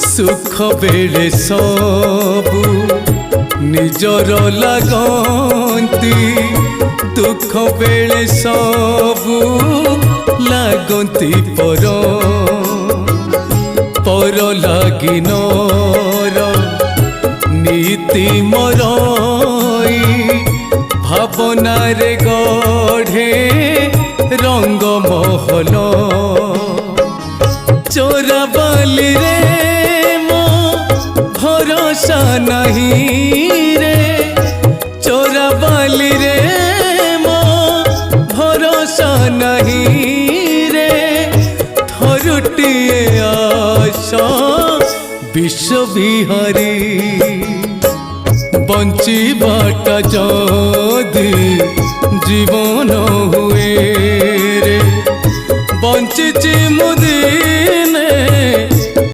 सुख बेले सबू निजर लागंती दुख बेले सबू लागंती पर लागिनर नीति मरई भावना रे गढ़े रंग महल चोराबाली रे मो भरोसा नहीं रे चोराबाली रे मो भरोसा नहीं रे थरुटिए आशा विश्व विहारी बंचीबाटा जदि जीवन हुए रे बंचिची मुदी